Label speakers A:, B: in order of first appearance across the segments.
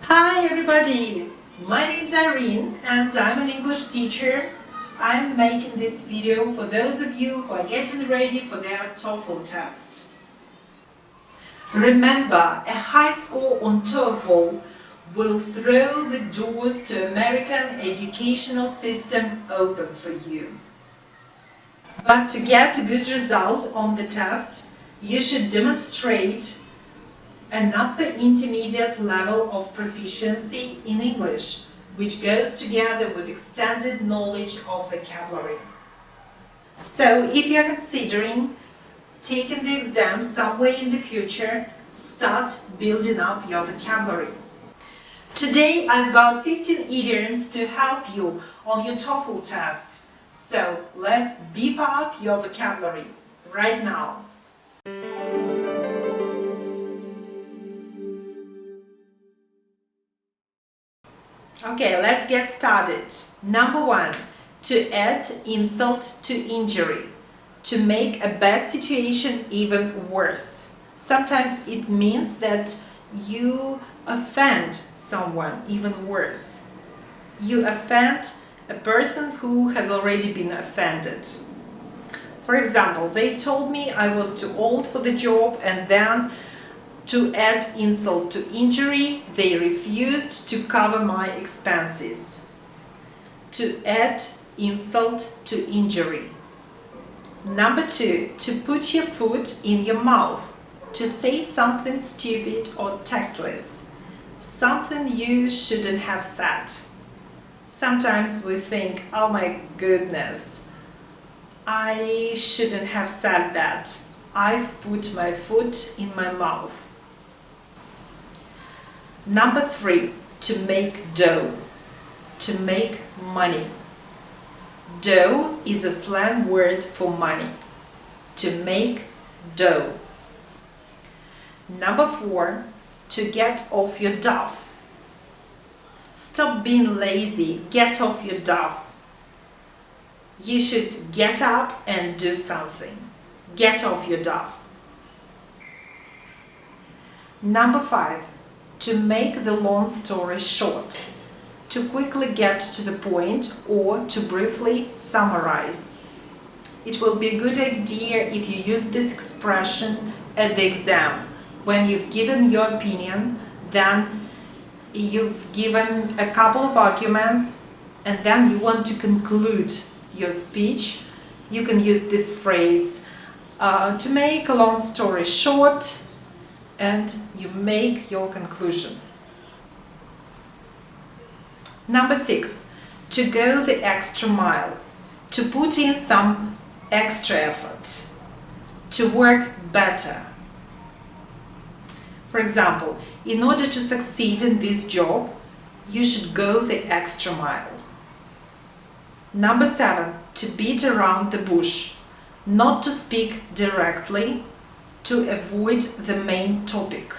A: Hi everybody! My name is Irene and I'm an English teacher. I'm making this video for those of you who are getting ready for their TOEFL test. Remember, a high score on TOEFL will throw the doors to American educational system open for you. But to get a good result on the test, you should demonstrate an upper intermediate level of proficiency in English, which goes together with extended knowledge of vocabulary. So, if you are considering taking the exam somewhere in the future, start building up your vocabulary. Today I've got 15 idioms to help you on your TOEFL test. So, let's beef up your vocabulary right now. Okay, let's get started. Number 1. To add insult to injury. To make a bad situation even worse. Sometimes it means that you offend someone even worse. You offend a person who has already been offended. For example, they told me I was too old for the job, and then to add insult to injury, they refused to cover my expenses. To add insult to injury. Number 2. To put your foot in your mouth. To say something stupid or tactless. Something you shouldn't have said. Sometimes we think, oh my goodness, I shouldn't have said that. I've put my foot in my mouth. Number 3. To make dough. To make money. Dough is a slang word for money. To make dough. Number 4. To get off your duff. Stop being lazy. Get off your duff. You should get up and do something. Get off your duff. Number 5. To make the long story short. To quickly get to the point or to briefly summarize. It will be a good idea if you use this expression at the exam. When you've given your opinion, then you've given a couple of arguments, and then you want to conclude your speech, you can use this phrase to make a long story short, and you make your conclusion. Number 6. To go the extra mile. To put in some extra effort. To work better. For example, in order to succeed in this job, you should go the extra mile. Number 7. To beat around the bush. Not to speak directly, to avoid the main topic.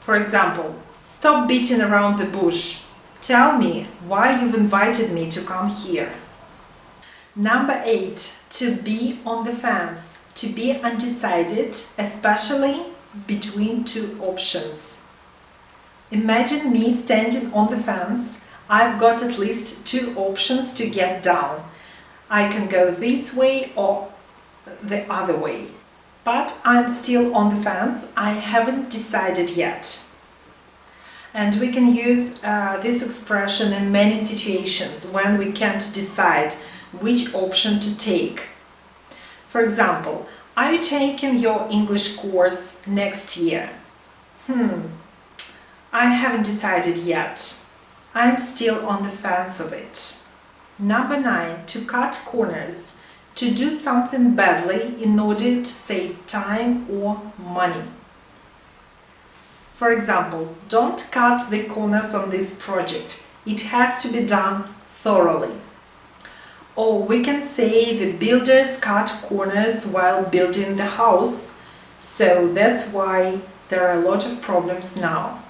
A: For example, stop beating around the bush. Tell me why you've invited me to come here. Number 8. To be on the fence. To be undecided, especially between two options. Imagine me standing on the fence. I've got at least 2 options to get down. I can go this way or the other way. But I'm still on the fence. I haven't decided yet. And we can use this expression in many situations when we can't decide which option to take. For example, are you taking your English course next year? I haven't decided yet. I'm still on the fence of it. Number 9. To cut corners. To do something badly in order to save time or money. For example, don't cut the corners on this project. It has to be done thoroughly. Or we can say the builders cut corners while building the house, so that's why there are a lot of problems now.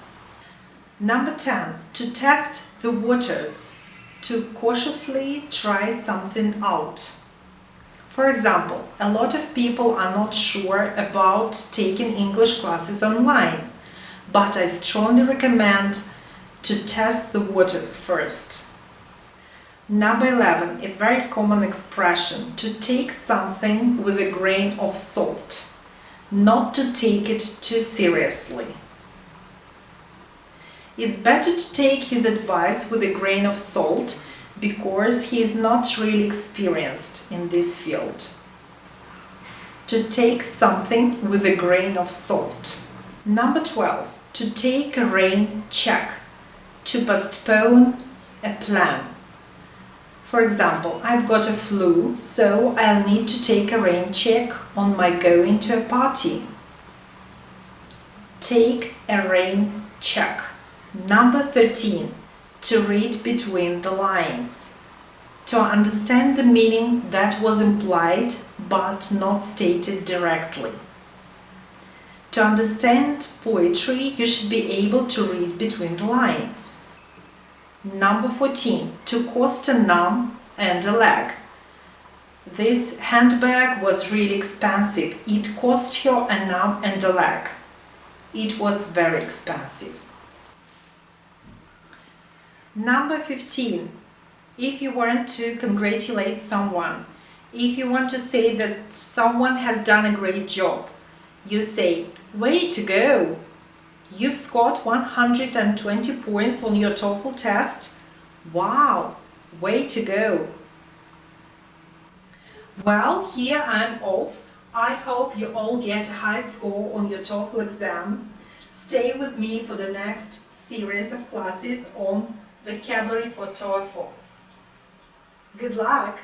A: Number 10. To test the waters. To cautiously try something out. For example, a lot of people are not sure about taking English classes online. but I strongly recommend to test the waters first. Number 11, a very common expression, to take something with a grain of salt, not to take it too seriously. It's better to take his advice with a grain of salt because he is not really experienced in this field. To take something with a grain of salt. Number 12, to take a rain check, to postpone a plan. For example, I've got a flu, so I'll need to take a rain check on my going to a party. Take a rain check. Number 13, to read between the lines. To understand the meaning that was implied but not stated directly. To understand poetry, you should be able to read between the lines. Number 14, to cost an arm and a leg. This handbag was really expensive. It cost her an arm and a leg. It was very expensive. Number 15, if you want to congratulate someone, if you want to say that someone has done a great job, you say, "Way to go! You've scored 120 points on your TOEFL test. Wow! Way to go!" Well, here I'm off. I hope you all get a high score on your TOEFL exam. Stay with me for the next series of classes on vocabulary for TOEFL. Good luck!